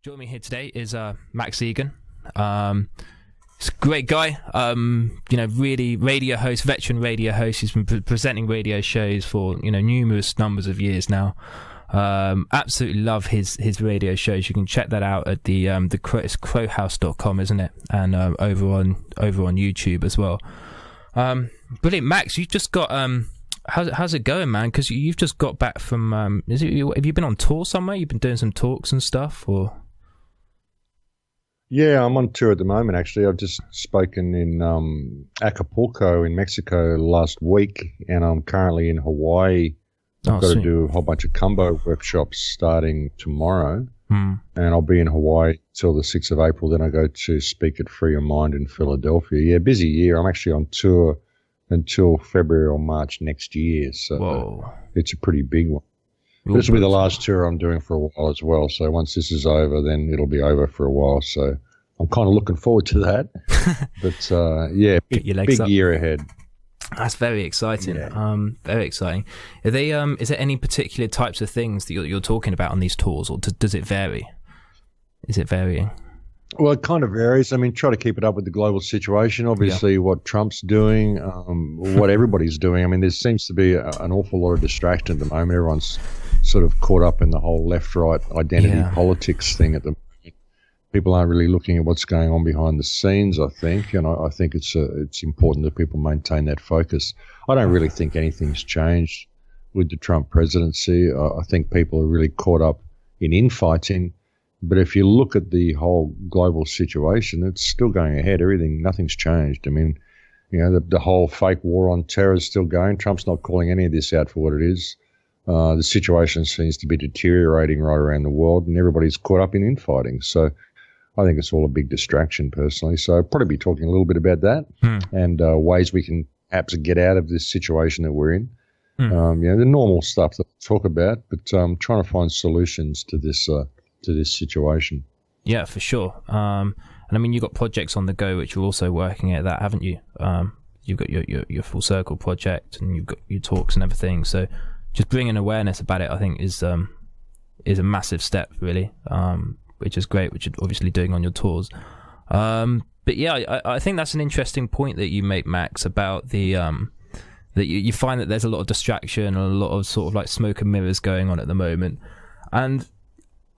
Joining me here today is Max Igan. He's a great guy. Really radio host, veteran radio host. He's been presenting radio shows for numerous numbers of years now. Absolutely love his radio shows. You can check that out at the it's crowhouse.com, isn't it? And over on YouTube as well. Brilliant, Max. You just got how's it going, man? Because you've just got back from have you been on tour somewhere? You've been doing some talks and stuff, or? Yeah, I'm on tour at the moment, actually. I've just spoken in Acapulco in Mexico last week, and I'm currently in Hawaii. I've got to do a whole bunch of combo workshops starting tomorrow, and I'll be in Hawaii till the 6th of April. Then I go to speak at Free Your Mind in Philadelphia. Yeah, busy year. I'm actually on tour until February or March next year, so it's a pretty big one. This will be the last tour I'm doing for a while as well. So once this is over, then it'll be over for a while. So I'm kind of looking forward to that. But yeah, big year ahead. That's very exciting. Yeah. Very exciting. Are they? Is there any particular types of things that you're talking about on these tours, or does it vary? Is it varying? Well, it kind of varies. I mean, try to keep it up with the global situation. Obviously, what Trump's doing, what everybody's doing. I mean, there seems to be an awful lot of distraction at the moment. Everyone's sort of caught up in the whole left-right identity politics thing at the moment. People aren't really looking at what's going on behind the scenes, I think. And I think it's important that people maintain that focus. I don't really think anything's changed with the Trump presidency. I think people are really caught up in infighting. But if you look at the whole global situation, it's still going ahead. Nothing's changed. I mean, the whole fake war on terror is still going. Trump's not calling any of this out for what it is. The situation seems to be deteriorating right around the world, and everybody's caught up in infighting. So I think it's all a big distraction, personally. So I'll probably be talking a little bit about that and ways we can perhaps get out of this situation that we're in. The normal stuff that we talk about, but trying to find solutions to this situation. Yeah, for sure. And I mean, you've got projects on the go which you're also working at that, haven't you? You've got your Full Circle project, and you've got your talks and everything. So just bringing awareness about it, I think, is a massive step, really, which is great, which you're obviously doing on your tours. But yeah, I think that's an interesting point that you make, Max, about the that you find that there's a lot of distraction and a lot of sort of like smoke and mirrors going on at the moment. And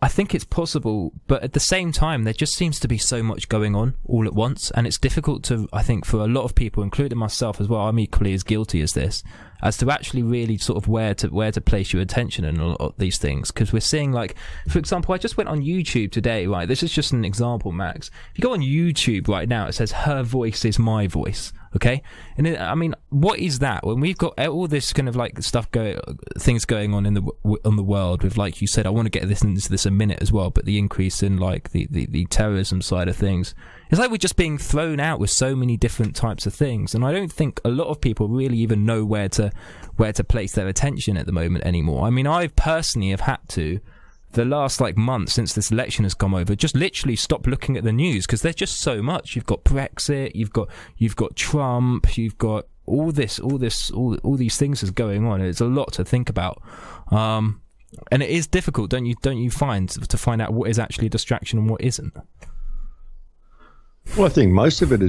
I think it's possible, but at the same time, there just seems to be so much going on all at once, and it's difficult to, I think, for a lot of people, including myself as well, I'm equally as guilty as this, as to actually really sort of where to place your attention in a lot of these things. Because we're seeing, like, for example, I just went on YouTube today, right? This is just an example, Max. If you go on YouTube right now, it says, "Her voice is my voice." Okay, and I mean, what is that? When we've got all this kind of like things going on in the world, with, like you said, I want to get into this a minute as well, but the increase in like the terrorism side of things, it's like we're just being thrown out with so many different types of things, and I don't think a lot of people really even know where to place their attention at the moment anymore. I mean, I personally have had to, the last like month since this election has come over, just literally stop looking at the news, because there's just so much. You've got Brexit, you've got Trump, you've got all these things is going on. It's a lot to think about, and it is difficult, don't you find, to find out what is actually a distraction and what isn't? Well, I think most of it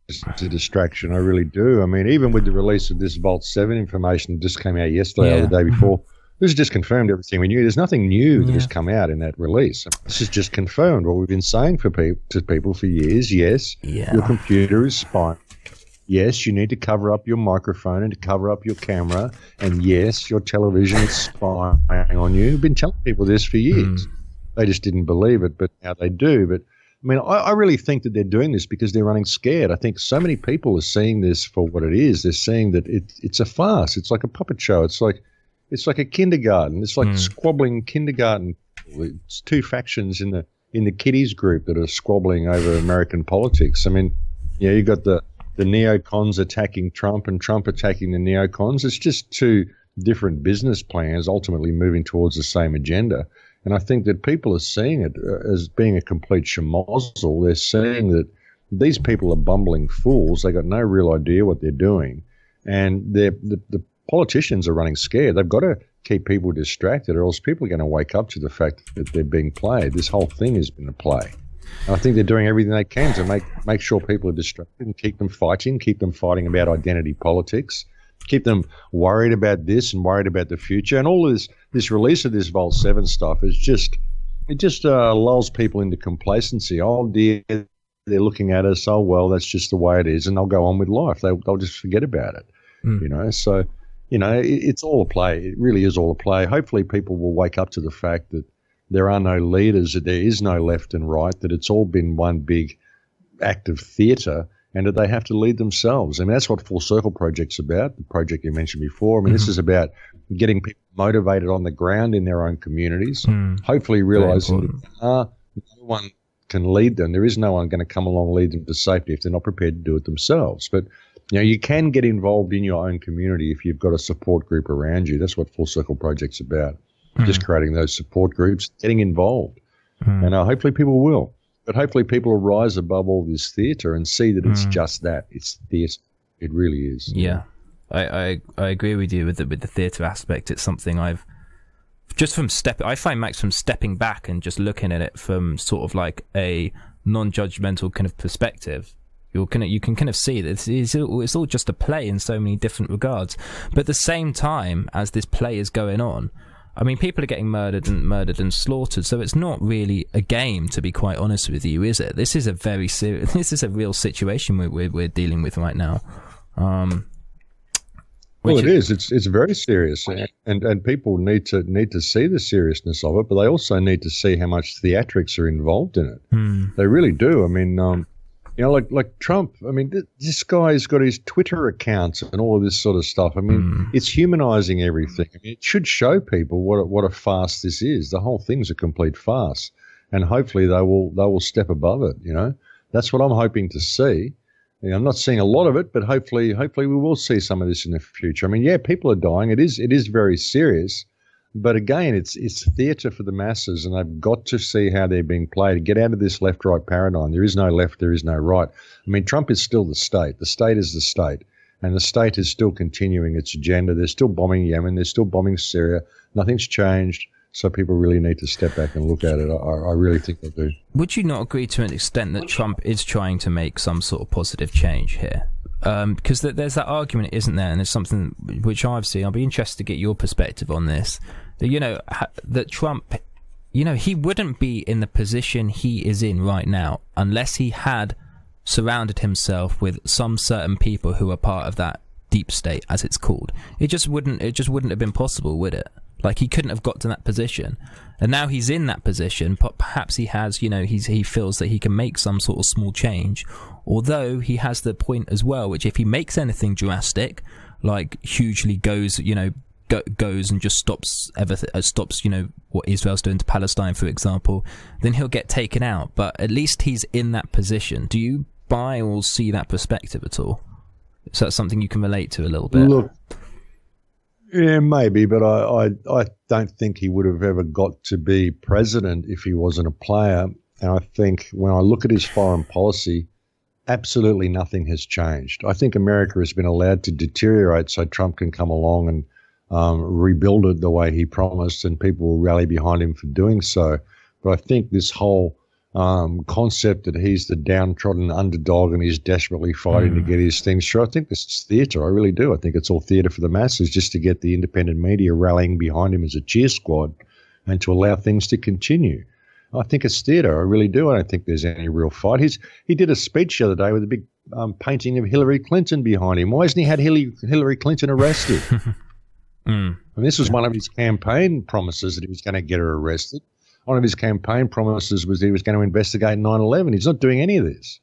is a distraction. I really do. I mean, even with the release of this Vault 7 information that just came out yesterday or the day before. This has just confirmed everything we knew. There's nothing new that has come out in that release. This has just confirmed what we've been saying to people for years. Yes, your computer is spying. Yes, you need to cover up your microphone and to cover up your camera. And yes, your television is spying on you. We've been telling people this for years. They just didn't believe it, but now they do. But I mean, I really think that they're doing this because they're running scared. I think so many people are seeing this for what it is. They're seeing that it's a farce. It's like a puppet show. It's like a kindergarten. It's like squabbling kindergarten. It's two factions in the kiddies group that are squabbling over American politics. I mean, you got the neocons attacking Trump and Trump attacking the neocons. It's just two different business plans ultimately moving towards the same agenda. And I think that people are seeing it as being a complete schmozzle. They're seeing that these people are bumbling fools. They got no real idea what they're doing. And the politicians are running scared. They've got to keep people distracted, or else people are going to wake up to the fact that they're being played. This whole thing has been a play. And I think they're doing everything they can to make sure people are distracted and keep them fighting about identity politics, keep them worried about this and worried about the future. And all this release of this Vault 7 stuff is just lulls people into complacency. Oh dear, they're looking at us. Oh well, that's just the way it is, and they'll go on with life. They'll just forget about it. So it's all a play. It really is all a play. Hopefully, people will wake up to the fact that there are no leaders, that there is no left and right, that it's all been one big act of theatre, and that they have to lead themselves. I mean, that's what Full Circle Project's about, the project you mentioned before. I mean, this is about getting people motivated on the ground in their own communities, hopefully realising that no one can lead them. There is no one going to come along and lead them to safety if they're not prepared to do it themselves. But, you can get involved in your own community if you've got a support group around you. That's what Full Circle Project's about, just creating those support groups, getting involved. And hopefully people will. But hopefully people will rise above all this theatre and see that it's just that. It's theatre. It really is. Yeah. I agree with you with the theatre aspect. It's something I've just I find Max from stepping back and just looking at it from sort of like a non-judgmental kind of perspective. You can kind of see that it's all just a play in so many different regards. But at the same time as this play is going on, I mean, people are getting murdered and slaughtered. So it's not really a game, to be quite honest with you, is it? This is a very serious. This is a real situation we're dealing with right now. Well, it is. It's very serious, and people need to see the seriousness of it, but they also need to see how much theatrics are involved in it. They really do. I mean, like Trump. I mean, this guy's got his Twitter accounts and all of this sort of stuff. I mean, it's humanizing everything. I mean, it should show people what a farce this is. The whole thing's a complete farce, and hopefully they will step above it. That's what I'm hoping to see. I'm not seeing a lot of it, but hopefully we will see some of this in the future. I mean, yeah, people are dying. It is very serious, but again, it's theatre for the masses, and they've got to see how they're being played. Get out of this left-right paradigm. There is no left, there is no right. I mean, Trump is still the state. The state is the state, and the state is still continuing its agenda. They're still bombing Yemen. They're still bombing Syria. Nothing's changed. So people really need to step back and look at it. I really think they do. Would you not agree to an extent that Trump is trying to make some sort of positive change here? Because there's that argument, isn't there? And there's something which I've seen. I'll be interested to get your perspective on this. That Trump, he wouldn't be in the position he is in right now unless he had surrounded himself with some certain people who are part of that deep state, as it's called. It just wouldn't have been possible, would it? Like, he couldn't have got to that position, and now he's in that position. But perhaps he has, he feels that he can make some sort of small change. Although he has the point as well, which if he makes anything drastic, like hugely goes and just stops everything, stops what Israel's doing to Palestine, for example, then he'll get taken out. But at least he's in that position. Do you buy or see that perspective at all? Is that something you can relate to a little bit? Look. Yeah, maybe, but I don't think he would have ever got to be president if he wasn't a player. And I think when I look at his foreign policy, absolutely nothing has changed. I think America has been allowed to deteriorate so Trump can come along and rebuild it the way he promised, and people will rally behind him for doing so. But I think this whole concept that he's the downtrodden underdog and he's desperately fighting to get his things through, I think this is theatre. I really do. I think it's all theatre for the masses, just to get the independent media rallying behind him as a cheer squad and to allow things to continue. I think it's theatre. I really do. I don't think there's any real fight. He did a speech the other day with a big painting of Hillary Clinton behind him. Why hasn't he had Hillary Clinton arrested? And this was one of his campaign promises, that he was going to get her arrested. One of his campaign promises was he was going to investigate 9/11. He's not doing any of this.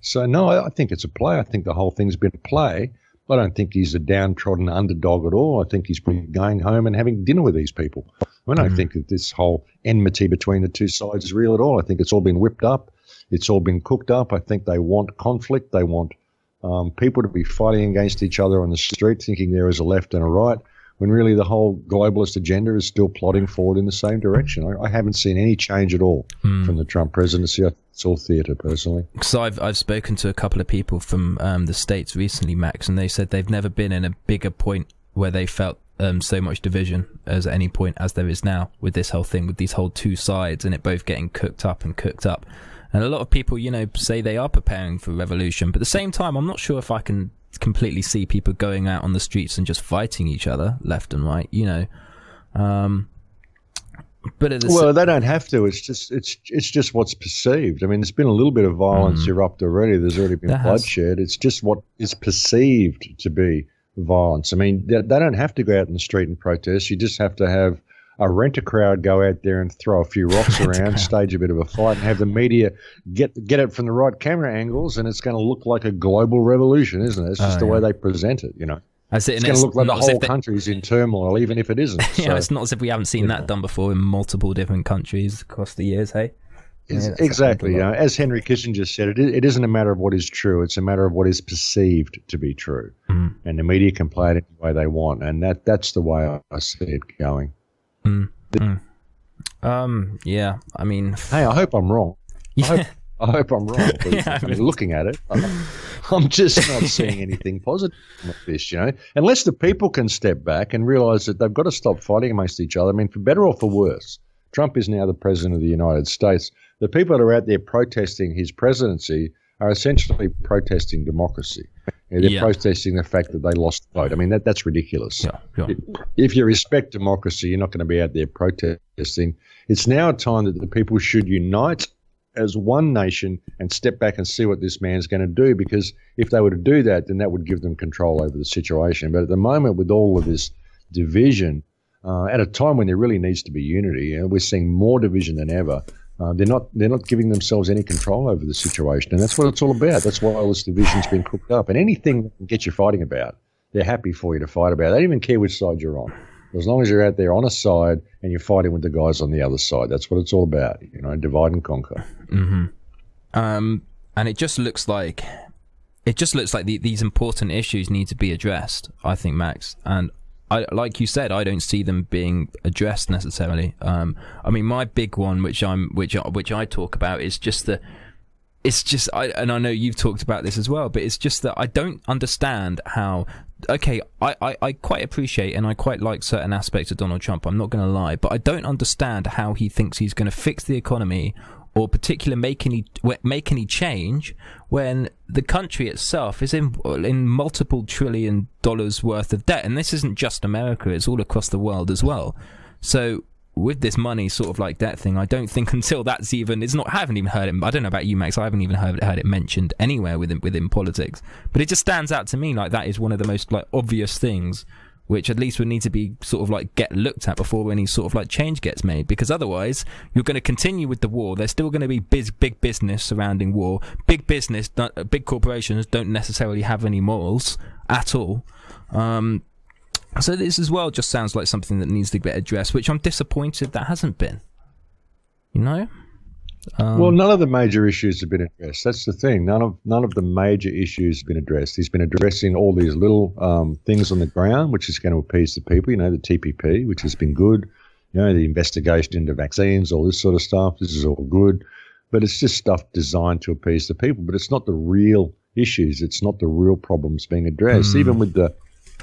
So, no, I think it's a play. I think the whole thing's been a play. I don't think he's a downtrodden underdog at all. I think he's been going home and having dinner with these people. I don't think that this whole enmity between the two sides is real at all. I think it's all been whipped up. It's all been cooked up. I think they want conflict. They want people to be fighting against each other on the street, thinking there is a left and a right, when really the whole globalist agenda is still plodding forward in the same direction. I haven't seen any change at all from the Trump presidency. It's all theatre, personally. So I've spoken to a couple of people from the States recently, Max, and they said they've never been in a bigger point where they felt so much division as at any point as there is now with this whole thing, with these whole two sides, and it both getting cooked up. And a lot of people, say they are preparing for revolution, but at the same time, I'm not sure if I can completely see people going out on the streets and just fighting each other left and right, But they don't have to. It's just what's perceived. I mean, there's been a little bit of violence erupt already. There's already been bloodshed. It's just what is perceived to be violence. I mean, they don't have to go out in the street and protest. You just have to have a rent-a-crowd go out there and throw a few rocks around, stage a bit of a fight, and have the media get it from the right camera angles, and it's going to look like a global revolution, isn't it? It's just the way they present it, It's going to look like the whole country's in turmoil, even if it isn't. It's not as if we haven't seen that done before in multiple different countries across the years, hey? Exactly. As Henry Kissinger said, it isn't a matter of what is true. It's a matter of what is perceived to be true. Mm. And the media can play it any way they want. And that's the way I see it going. Yeah, I mean... Hey, I hope I'm wrong. Yeah. I hope I'm wrong. Looking at it, I'm just not seeing anything positive with this, Unless the people can step back and realise that they've got to stop fighting amongst each other. I mean, for better or for worse, Trump is now the president of the United States. The people that are out there protesting his presidency are essentially protesting democracy. They're protesting the fact that they lost the vote. I mean, that's ridiculous. Yeah. If you respect democracy, you're not going to be out there protesting. It's now a time that the people should unite as one nation and step back and see what this man's going to do, because if they were to do that, then that would give them control over the situation. But at the moment, with all of this division, at a time when there really needs to be unity, we're seeing more division than ever. They're not giving themselves any control over the situation, and that's what it's all about. That's why all this division's been cooked up. And anything that can get you fighting about, they're happy for you to fight about. They don't even care which side you're on, as long as you're out there on a side and you're fighting with the guys on the other side. That's what it's all about, divide and conquer. Mm-hmm. And it just looks like these important issues need to be addressed, I think, Max. And like you said, I don't see them being addressed necessarily. I mean, my big one, which I talk about, is just and I know you've talked about this as well, but it's just that I don't understand how. Okay, I quite appreciate and I quite like certain aspects of Donald Trump. I'm not going to lie, but I don't understand how he thinks he's going to fix the economy or particularly make any change when the country itself is in multiple $1 trillion worth of debt. And this isn't just America, it's all across the world as well. So with this money sort of like debt thing, I don't think until that's even, I haven't even heard it, I don't know about you, Max, I haven't even heard it mentioned anywhere within politics. But it just stands out to me like that is one of the most like obvious things which at least would need to be sort of like get looked at before any sort of like change gets made, because otherwise you're going to continue with the war. There's still going to be big business surrounding war. Big corporations don't necessarily have any morals at all. So this as well just sounds like something that needs to get addressed, which I'm disappointed that hasn't been. Well, none of the major issues have been addressed. That's the thing. None of the major issues have been addressed. He's been addressing all these little things on the ground, which is going to appease the people. The TPP, which has been good. The investigation into vaccines, all this sort of stuff. This is all good, but it's just stuff designed to appease the people. But it's not the real issues. It's not the real problems being addressed. Even with the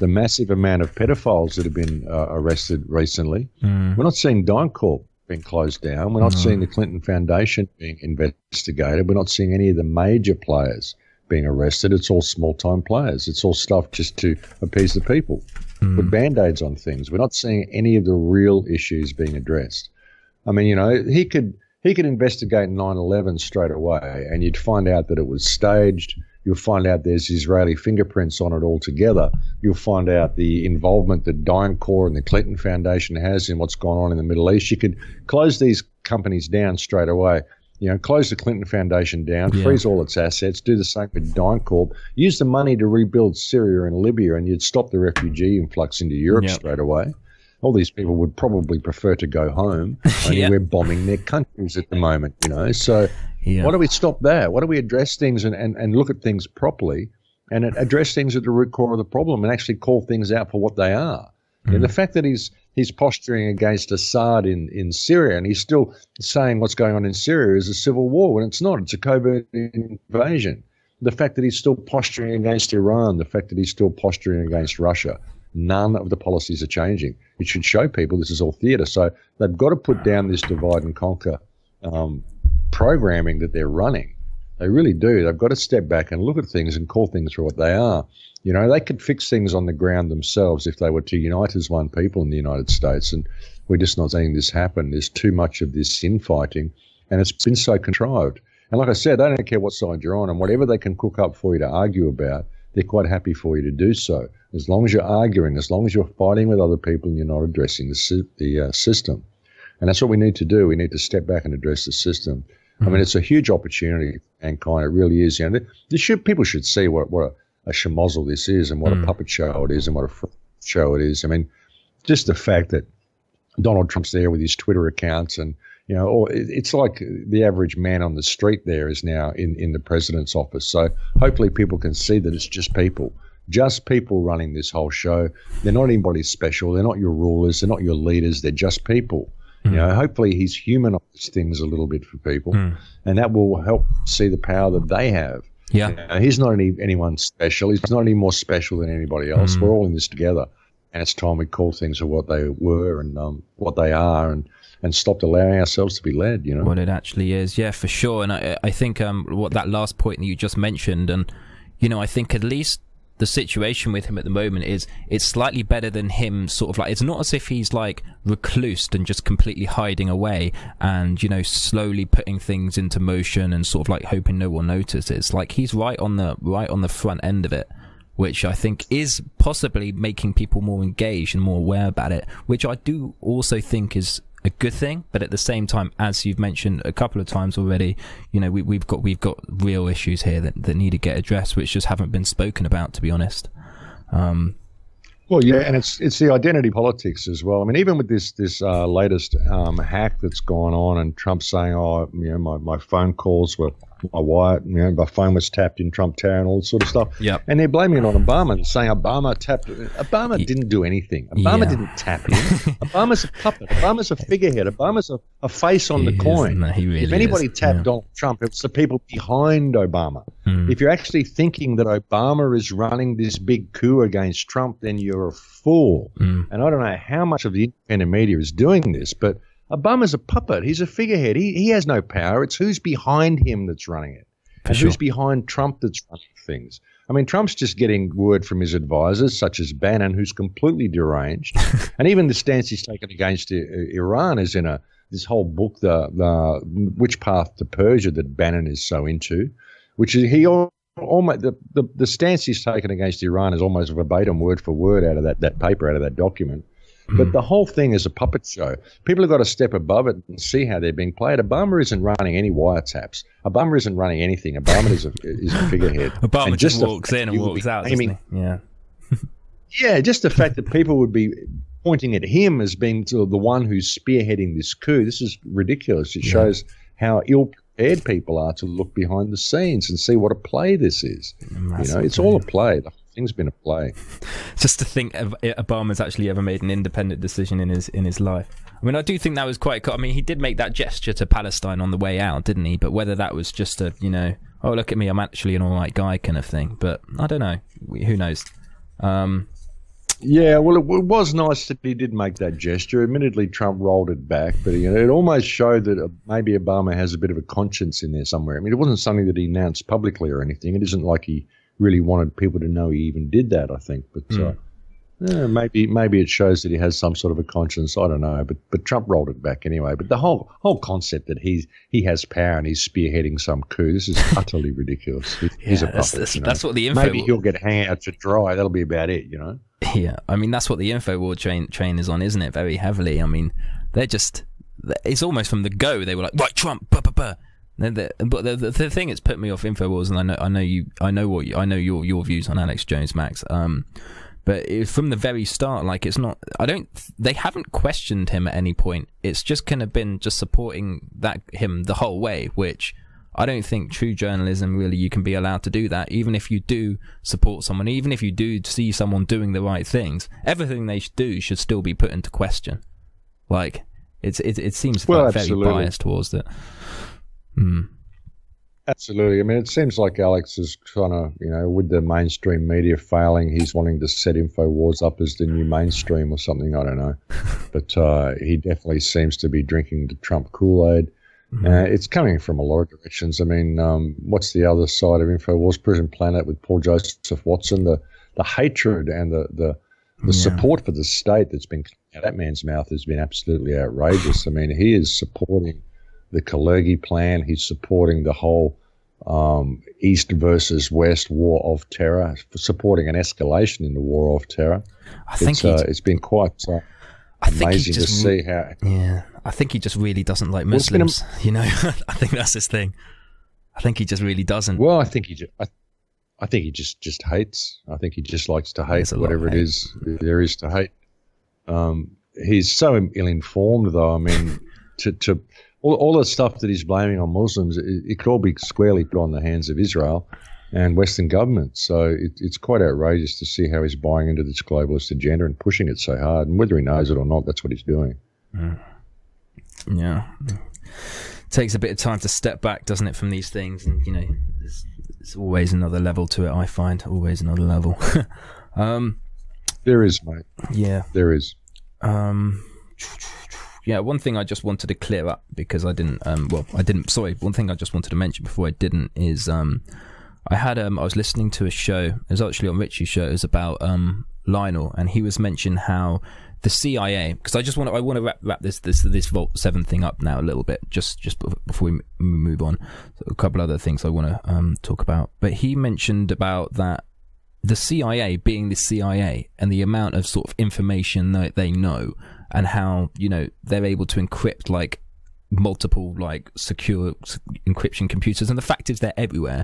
massive amount of pedophiles that have been arrested recently, we're not seeing DynCorp being closed down. We're not seeing the Clinton Foundation being investigated. We're not seeing any of the major players being arrested. It's all small-time players. It's all stuff just to appease the people, put Band-Aids on things. We're not seeing any of the real issues being addressed. I mean, he could investigate 9/11 straight away, and you'd find out that it was staged. You'll find out there's Israeli fingerprints on it altogether. You'll find out the involvement that DynCorp and the Clinton Foundation has in what's gone on in the Middle East. You could close these companies down straight away. Close the Clinton Foundation down, freeze all its assets, do the same with DynCorp, use the money to rebuild Syria and Libya, and you'd stop the refugee influx into Europe straight away. All these people would probably prefer to go home. Only we're bombing their countries at the moment, So why do we stop that? Why do we address things and look at things properly and address things at the root core of the problem and actually call things out for what they are? And the fact that he's posturing against Assad in Syria, and he's still saying what's going on in Syria is a civil war when it's not. It's a covert invasion. The fact that he's still posturing against Iran, the fact that he's still posturing against Russia, none of the policies are changing. It should show people this is all theatre. So they've got to put down this divide and conquer programming that they're running. They really do. They've got to step back and look at things and call things for what they are. You know, they could fix things on the ground themselves if they were to unite as one people in the United States, and we're just not seeing this happen. There's too much of this infighting, and it's been so contrived. And like I said, they don't care what side you're on, and whatever they can cook up for you to argue about, they're quite happy for you to do so. As long as you're arguing, as long as you're fighting with other people and you're not addressing the system. And that's what we need to do. We need to step back and address the system. I mean, it's a huge opportunity for mankind. It really is. You know, people should see what a schmozzle this is, and what a puppet show it is, and what a show it is. I mean, just the fact that Donald Trump's there with his Twitter accounts, and you know, or it's like the average man on the street there is now in the president's office. So hopefully people can see that it's just people running this whole show. They're not anybody special. They're not your rulers. They're not your leaders. They're just people. You know, hopefully he's humanized things a little bit for people, and that will help see the power that they have. Yeah, you know, he's not anyone special. He's not any more special than anybody else. We're all in this together, and it's time we call things for what they were and what they are, and stopped allowing ourselves to be led. You know, what it actually is. Yeah, for sure. And I think what that last point that you just mentioned, and you know, I think at least the situation with him at the moment is it's slightly better than him sort of like, it's not as if he's like reclused and just completely hiding away and, you know, slowly putting things into motion and sort of like hoping no one notices. Like he's right on the front end of it, which I think is possibly making people more engaged and more aware about it, which I do also think is a good thing. But at the same time, as you've mentioned a couple of times already, you know, we've got real issues here that need to get addressed, which just haven't been spoken about, to be honest. Well, yeah, and it's the identity politics as well. I mean, even with this latest hack that's gone on, and Trump saying, "Oh, you know, my phone calls were my phone was tapped in Trump Tower," and all this sort of stuff. Yep. And they're blaming it on Obama and saying Obama tapped. Obama didn't do anything. Obama didn't tap him. Obama's a puppet. Obama's a figurehead. Obama's a face on the coin. He really if anybody is. tapped Donald Trump, it's the people behind Obama. If you're actually thinking that Obama is running this big coup against Trump, then you're a fool. And I don't know how much of the independent media is doing this, but Obama's a puppet. He's a figurehead. He has no power. It's who's behind him that's running it. And who's behind Trump that's running things. I mean, Trump's just getting word from his advisors, such as Bannon, who's completely deranged. And even the stance he's taken against Iran is in this whole book, the Which Path to Persia, that Bannon is so into, which is almost the stance he's taken against Iran is almost verbatim, word for word, out of that paper, out of that document. But the whole thing is a puppet show. People have got to step above it and see how they're being played. Obama isn't running any wiretaps. Obama isn't running anything. Obama is a figurehead. Obama and just walks in and walks out, doesn't he? Yeah. Yeah, just the fact that people would be pointing at him as being the one who's spearheading this coup, this is ridiculous. It shows how ill-prepared people are to look behind the scenes and see what a play this is. It's all a play. The whole thing's been a play. Just to think Obama's actually ever made an independent decision in his life. I mean, I do think that was quite cool. I mean, he did make that gesture to Palestine on the way out, didn't he? But whether that was just a, oh, look at me, I'm actually an all right guy kind of thing. But I don't know. Who knows? Yeah, well, it was nice that he did make that gesture. Admittedly, Trump rolled it back, but it almost showed that maybe Obama has a bit of a conscience in there somewhere. I mean, it wasn't something that he announced publicly or anything. It isn't like he really wanted people to know he even did that, I think. But maybe it shows that he has some sort of a conscience. I don't know. But Trump rolled it back anyway. But the whole concept that he has power and he's spearheading some coup, this is utterly ridiculous. He's a puppet. That's what the info. Maybe he'll get hang out to dry. That'll be about it. Yeah, I mean that's what the InfoWar train is on, isn't it? Very heavily. I mean, it's almost from the go. They were like, right, Trump, bah, bah, bah. But the thing that's put me off InfoWars, and I know your views on Alex Jones, Max. But from the very start, like they haven't questioned him at any point. It's just kind of been just supporting him the whole way, which I don't think true journalism really, you can be allowed to do that. Even if you do support someone, even if you do see someone doing the right things, everything they do should still be put into question. Like it seems very biased towards that. Absolutely. I mean, it seems like Alex is trying to, with the mainstream media failing, he's wanting to set InfoWars up as the new mainstream or something. I don't know. But he definitely seems to be drinking the Trump Kool-Aid. It's coming from a lot of directions. I mean, what's the other side of InfoWars? Prison Planet with Paul Joseph Watson, the hatred and the support for the state that's been coming out of that man's mouth has been absolutely outrageous. I mean, he is supporting the Kalergi plan. He's supporting the whole East versus West war of terror, supporting an escalation in the war of terror. I think it's been quite amazing to see how. Yeah, I think he just really doesn't like Muslims. I think that's his thing. I think he just really doesn't. Well, I think he just hates. I think he just likes to hate whatever it is there is to hate. He's so ill-informed, though. I mean, to all the stuff that he's blaming on Muslims, it could all be squarely put on the hands of Israel and Western governments. So it's quite outrageous to see how he's buying into this globalist agenda and pushing it so hard. And whether he knows it or not, that's what he's doing. Yeah. Takes a bit of time to step back, doesn't it, from these things? And, there's always another level to it, I find. Always another level. There is, mate. Yeah. There is. Yeah, one thing I just wanted to clear up because I didn't. One thing I just wanted to mention before I didn't is I was listening to a show. It was actually on Richie's show. It was about Lionel, and he was mentioning how the CIA. Because I want to wrap this Vault 7 thing up now a little bit, just before we move on. So a couple other things I want to talk about. But he mentioned about that the CIA being the CIA and the amount of sort of information that they know. And how, they're able to encrypt like multiple like secure encryption computers. And the fact is they're everywhere.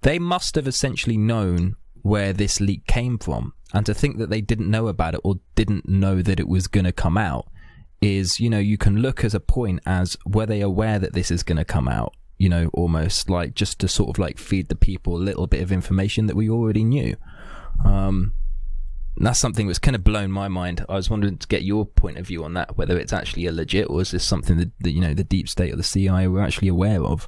They must have essentially known where this leak came from. And to think that they didn't know about it or didn't know that it was going to come out is, you can look as a point as were they aware that this is going to come out, almost like just to sort of like feed the people a little bit of information that we already knew. That's something that's kind of blown my mind. I was wondering to get your point of view on that, whether it's actually a legit or is this something that the deep state or the CIA were actually aware of.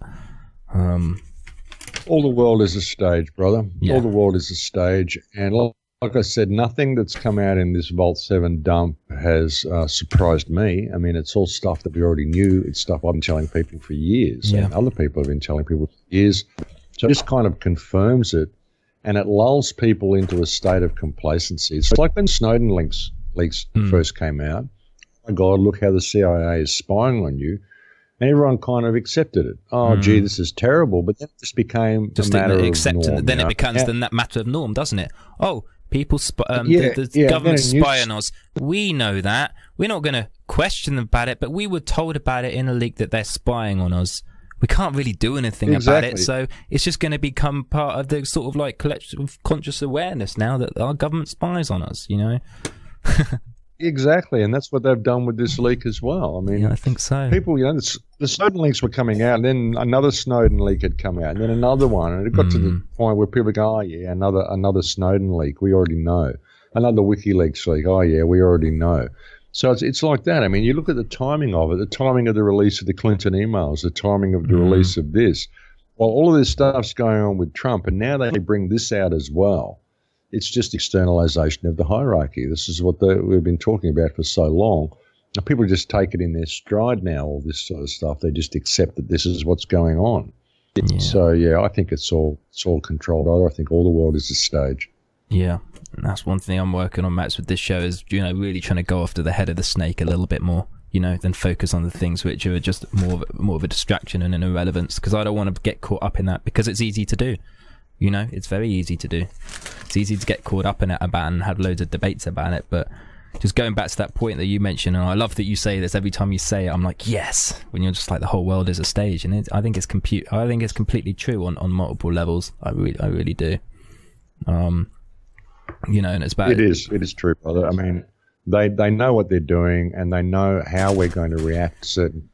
All the world is a stage, brother. Yeah. All the world is a stage. And like I said, nothing that's come out in this Vault 7 dump has surprised me. I mean, it's all stuff that we already knew. It's stuff I've been telling people for years. Yeah. And other people have been telling people for years. So it just kind of confirms it. And it lulls people into a state of complacency. It's like when Snowden leaks first came out. Oh, my God, look how the CIA is spying on you. And everyone kind of accepted it. Oh, gee, this is terrible. But then it just became a matter of norm. Then it becomes that matter of norm, doesn't it? Oh, people, the government spy on us. We know that. We're not going to question them about it, but we were told about it in a leak that they're spying on us. We can't really do anything about it, so it's just going to become part of the sort of like collective conscious awareness now that our government spies on us, Exactly, and that's what they've done with this leak as well. I mean, I think so. People, the Snowden leaks were coming out, and then another Snowden leak had come out, and then another one, and it got to the point where people go, oh yeah, another Snowden leak, we already know. Another WikiLeaks leak, oh yeah, we already know. So it's like that. I mean, you look at the timing of it, the timing of the release of the Clinton emails, the timing of the release of this. Well, all of this stuff's going on with Trump, and now they bring this out as well. It's just externalization of the hierarchy. This is what we've been talking about for so long. And people just take it in their stride now, all this sort of stuff. They just accept that this is what's going on. Yeah. So, yeah, I think it's all controlled. I think all the world is a stage. Yeah, and that's one thing I'm working on, Max, with this show is, really trying to go after the head of the snake a little bit more, than focus on the things which are just more of a distraction and an irrelevance, because I don't want to get caught up in that, because it's easy to do. It's very easy to do. It's easy to get caught up in it and have loads of debates about it, but just going back to that point that you mentioned, and I love that you say this every time you say it, I'm like, yes, when you're just like the whole world is a stage, and I think it's completely true on multiple levels. I really do. And it's about it is true, brother. I mean, they know what they're doing, and they know how we're going to react to certain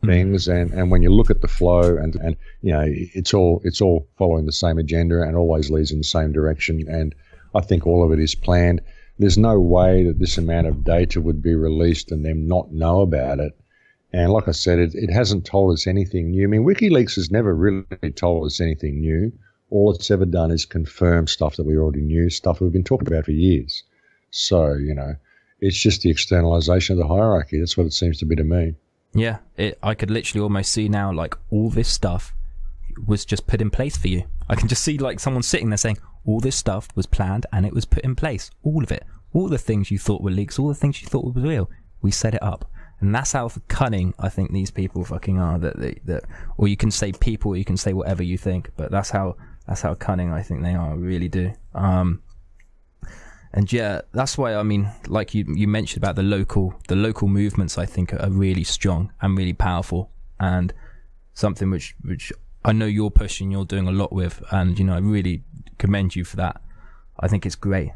things, and when you look at the flow, and it's all following the same agenda and always leads in the same direction, and I think all of it is planned. There's no way that this amount of data would be released and them not know about it And like I said, it hasn't told us anything new. I mean, WikiLeaks has never really told us anything new. All it's ever done is confirm stuff that we already knew, stuff we've been talking about for years. So, it's just the externalization of the hierarchy. That's what it seems to be to me. Yeah, I could literally almost see now, like, all this stuff was just put in place for you. I can just see, like, someone sitting there saying, all this stuff was planned and it was put in place. All of it. All the things you thought were leaks, all the things you thought were real. We set it up. And that's how cunning I think these people fucking are. That or you can say people, or you can say whatever you think, but that's how cunning I think they are. I really do. And yeah, that's why, I mean, like you mentioned about the local movements, I think are really strong and really powerful, and something which I know you're pushing, you're doing a lot with, and I really commend you for that. I think it's great.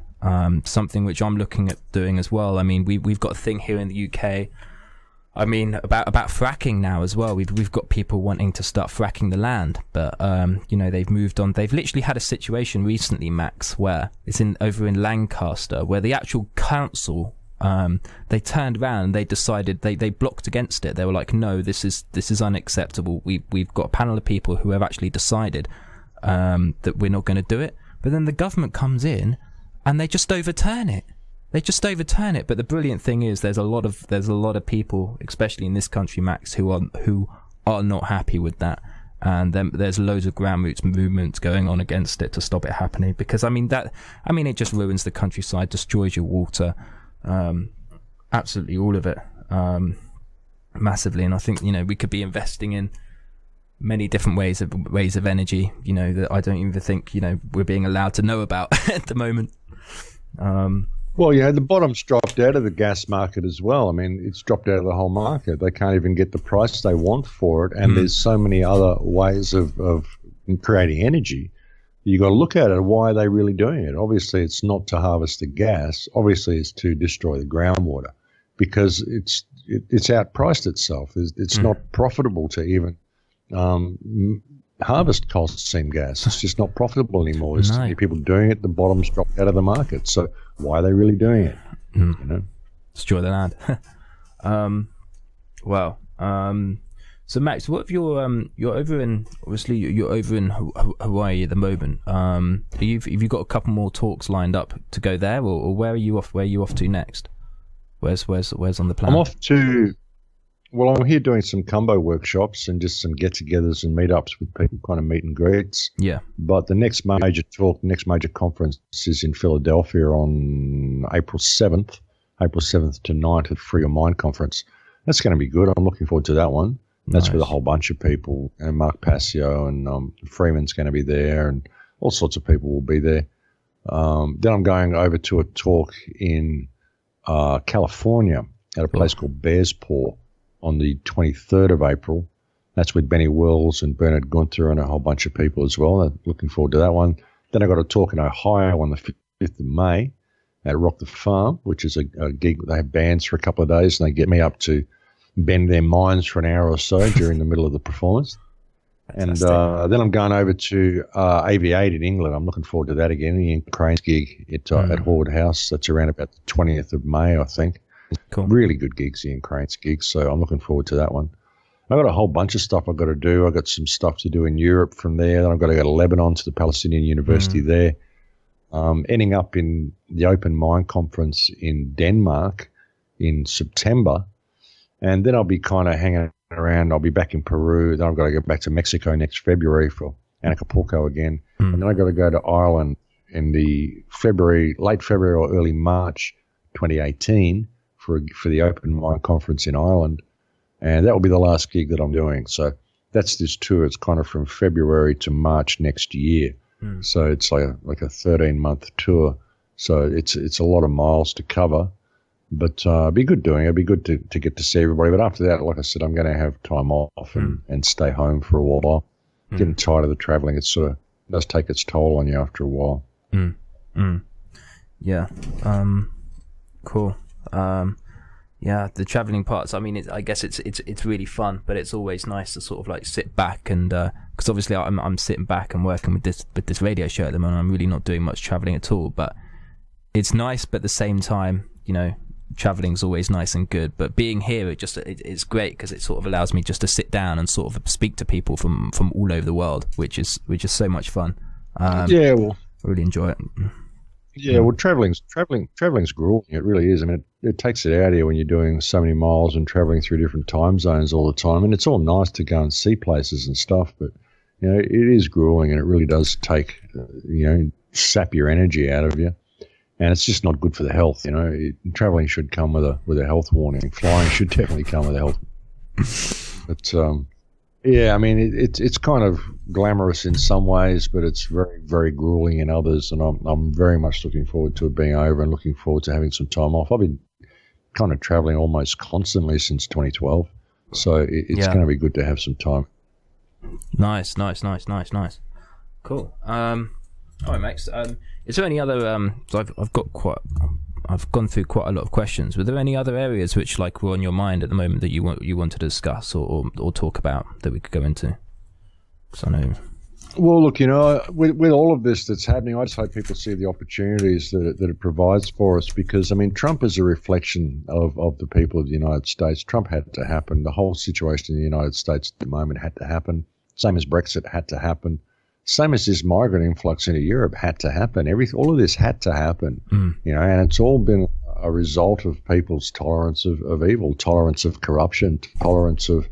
Something which I'm looking at doing as well. I mean, we've got a thing here in the UK. I mean, about fracking now as well. We've got people wanting to start fracking the land, but they've moved on. They've literally had a situation recently, Max, where it's over in Lancaster, where the actual council they turned around and they decided they blocked against it. They were like, no, this is unacceptable. We've got a panel of people who have actually decided that we're not going to do it. But then the government comes in and they just overturn it. But the brilliant thing is, there's a lot of people, especially in this country, Max, who are not happy with that, and there's loads of ground roots movements going on against it to stop it happening. Because it just ruins the countryside, destroys your water, absolutely all of it, massively. And I think we could be investing in many different ways of energy, that I don't even think we're being allowed to know about at the moment. Well, the bottom's dropped out of the gas market as well. I mean, it's dropped out of the whole market. They can't even get the price they want for it, and there's so many other ways of creating energy. You got to look at it. Why are they really doing it? Obviously, it's not to harvest the gas. Obviously, it's to destroy the groundwater, because it's outpriced itself. It's not profitable to even harvest coal seam gas. It's just not profitable anymore. There's too many people doing it. The bottom's dropped out of the market. So why are they really doing it? Destroy the land. So Max, what if you're over in, obviously you're over in Hawaii at the moment. Have you got a couple more talks lined up to go there, or where are you off? Where are you off to next? Where's on the plan? I'm off to. Well, I'm here doing some combo workshops and just some get-togethers and meetups with people, kind of meet and greets. Yeah. But the next major conference is in Philadelphia on April 7th to 9th at Free Your Mind Conference. That's going to be good. I'm looking forward to that one. That's with a whole bunch of people, and Mark Passio and Freeman's going to be there, and all sorts of people will be there. Then I'm going over to a talk in California at a place called Bears Paw on the 23rd of April. That's with Benny Wills and Bernard Gunther and a whole bunch of people as well. I'm looking forward to that one. Then I got a talk in Ohio on the 5th of May at Rock the Farm, which is a gig. They have bands for a couple of days, and they get me up to bend their minds for an hour or so during the middle of the performance. And then I'm going over to AV8 in England. I'm looking forward to that again, Ian Crane's gig at Horwood House. That's around about the 20th of May, I think. Cool. Really good gigs, Ian Crane's gigs, so I'm looking forward to that one. I've got a whole bunch of stuff I've got to do. I've got some stuff to do in Europe from there. Then I've got to go to Lebanon to the Palestinian University there. Ending up in the Open Mind Conference in Denmark in September. And then I'll be kind of hanging around. I'll be back in Peru. Then I've got to go back to Mexico next February for Acapulco again. And then I've got to go to Ireland in the late February or early March 2018 for the Open Mind Conference in Ireland. And that will be the last gig that I'm doing. So that's this tour. It's kind of from February to March next year. So it's like a 13-month tour. So it's a lot of miles to cover. But it'd be good doing it. It'd be good to get to see everybody. But after that, like I said, I'm going to have time off and stay home for a while. Getting tired of the traveling. It sort of does take its toll on you after a while. Yeah. Cool. Yeah, the traveling parts. I mean, I guess it's really fun, but it's always nice to sort of like sit back and because obviously I'm sitting back and working with this radio show at the moment. I'm really not doing much traveling at all, but it's nice. But at the same time, traveling's always nice and good, but being here, it's great because it sort of allows me just to sit down and sort of speak to people from all over the world, which is so much fun. I really enjoy it. Yeah, well, traveling's grueling. It really is. I mean, it takes it out of you when you're doing so many miles and travelling through different time zones all the time. And it's all nice to go and see places and stuff, but it is grueling, and it really does take sap your energy out of you, and it's just not good for the health. Travelling should come with a health warning. Flying should definitely come with a health. But yeah, I mean, it's kind of glamorous in some ways, but it's very, very grueling in others. And I'm very much looking forward to it being over and looking forward to having some time off. I've been kind of traveling almost constantly since 2012, so it's going to be good to have some time. Nice. Cool. All right, Max. Is there any other? So I've gone through quite a lot of questions. Were there any other areas which were on your mind at the moment that you want to discuss or talk about that we could go into? Because I know. Well, look, with all of this that's happening, I just hope people see the opportunities that it provides for us. Because I mean, Trump is a reflection of the people of the United States. Trump had to happen. The whole situation in the United States at the moment had to happen. Same as Brexit had to happen. Same as this migrant influx into Europe had to happen. All of this had to happen, and it's all been a result of people's tolerance of evil, tolerance of corruption, tolerance of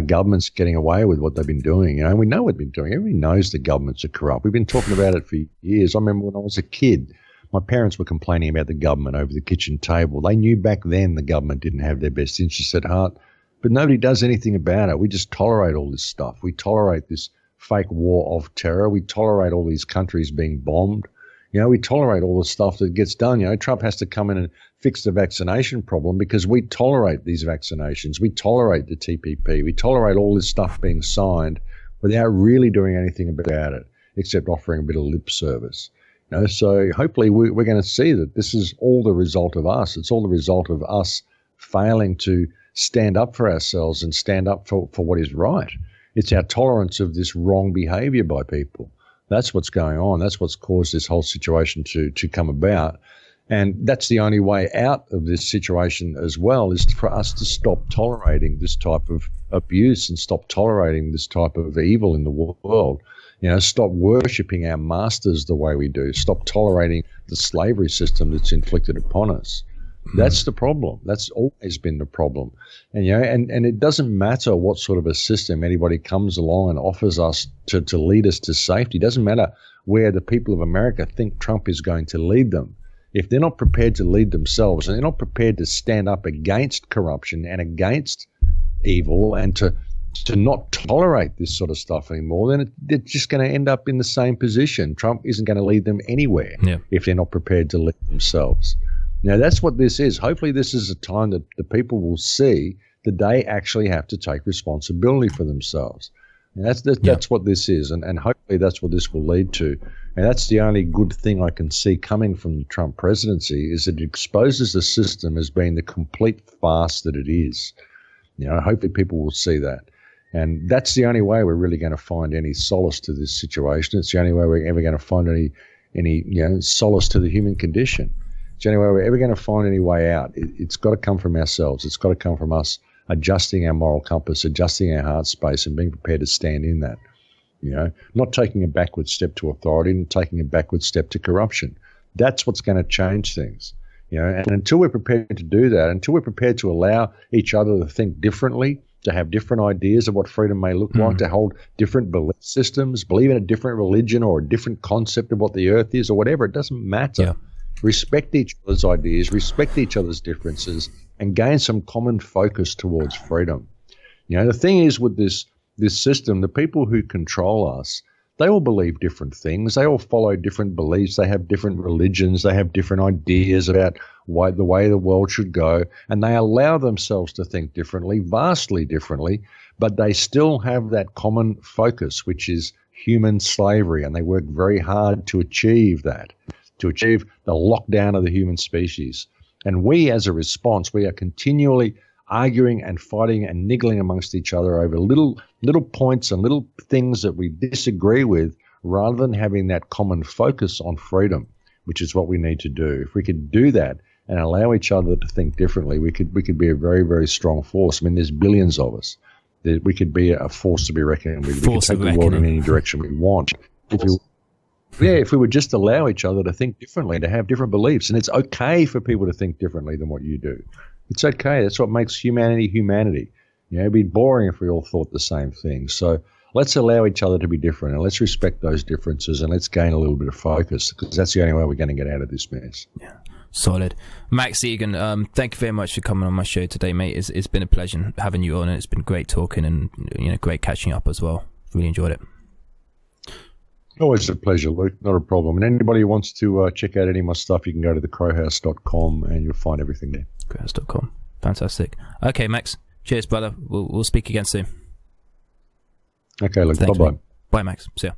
governments getting away with what they've been doing. We know what they've been doing. Everybody knows the governments are corrupt. We've been talking about it for years. I remember when I was a kid, my parents were complaining about the government over the kitchen table. They knew back then the government didn't have their best interests at heart, but nobody does anything about it. We just tolerate all this stuff. We tolerate this fake war of terror. We tolerate all these countries being bombed. We tolerate all the stuff that gets done. Trump has to come in and fix the vaccination problem because we tolerate these vaccinations. We tolerate the TPP. We tolerate all this stuff being signed without really doing anything about it, except offering a bit of lip service. So hopefully we're going to see that this is all the result of us. It's all the result of us failing to stand up for ourselves and stand up for what is right. It's our tolerance of this wrong behavior by people. That's what's going on. That's what's caused this whole situation to come about. And that's the only way out of this situation as well, is for us to stop tolerating this type of abuse and stop tolerating this type of evil in the world. Stop worshipping our masters the way we do. Stop tolerating the slavery system that's inflicted upon us. That's the problem. That's always been the problem. And and it doesn't matter what sort of a system anybody comes along and offers us to lead us to safety. It doesn't matter where the people of America think Trump is going to lead them. If they're not prepared to lead themselves and they're not prepared to stand up against corruption and against evil and to not tolerate this sort of stuff anymore, then they're just going to end up in the same position. Trump isn't going to lead them anywhere if they're not prepared to lead themselves. Now, that's what this is. Hopefully this is a time that the people will see that they actually have to take responsibility for themselves. And that's what this is, and hopefully that's what this will lead to. And that's the only good thing I can see coming from the Trump presidency, is it exposes the system as being the complete farce that it is. Hopefully people will see that. And that's the only way we're really going to find any solace to this situation. It's the only way we're ever going to find any solace to the human condition. It's the only way we're ever going to find any way out. It's got to come from ourselves. It's got to come from us adjusting our moral compass, adjusting our heart space, and being prepared to stand in that. Not taking a backward step to authority and taking a backward step to corruption. That's what's going to change things. And until we're prepared to do that, until we're prepared to allow each other to think differently, to have different ideas of what freedom may look like, to hold different belief systems, believe in a different religion or a different concept of what the earth is or whatever, it doesn't matter. Yeah. Respect each other's ideas, respect each other's differences, and gain some common focus towards freedom. The thing is with this system, the people who control us, they all believe different things. They all follow different beliefs. They have different religions. They have different ideas about the way the world should go, and they allow themselves to think differently, vastly differently, but they still have that common focus, which is human slavery, and they work very hard to achieve that, to achieve the lockdown of the human species. And we, as a response, we are continually arguing and fighting and niggling amongst each other over little points and little things that we disagree with, rather than having that common focus on freedom, which is what we need to do. If we could do that and allow each other to think differently, we could be a very, very strong force. I mean, there's billions of us. We could be a force to be reckoned with. We could take the world in any direction we want. If we would just allow each other to think differently, to have different beliefs. And it's okay for people to think differently than what you do. It's okay. That's what makes humanity humanity. It'd be boring if we all thought the same thing. So let's allow each other to be different, and let's respect those differences, and let's gain a little bit of focus, because that's the only way we're going to get out of this mess. Yeah. Solid. Max Igan, thank you very much for coming on my show today, mate. It's been a pleasure having you on, and it's been great talking and great catching up as well. Really enjoyed it. Always a pleasure, Luke. Not a problem. And anybody who wants to check out any of my stuff, you can go to thecrowhouse.com and you'll find everything there. Crowhouse.com. Fantastic. Okay, Max. Cheers, brother. We'll speak again soon. Okay, Luke. Bye-bye. Bye, Max. See ya.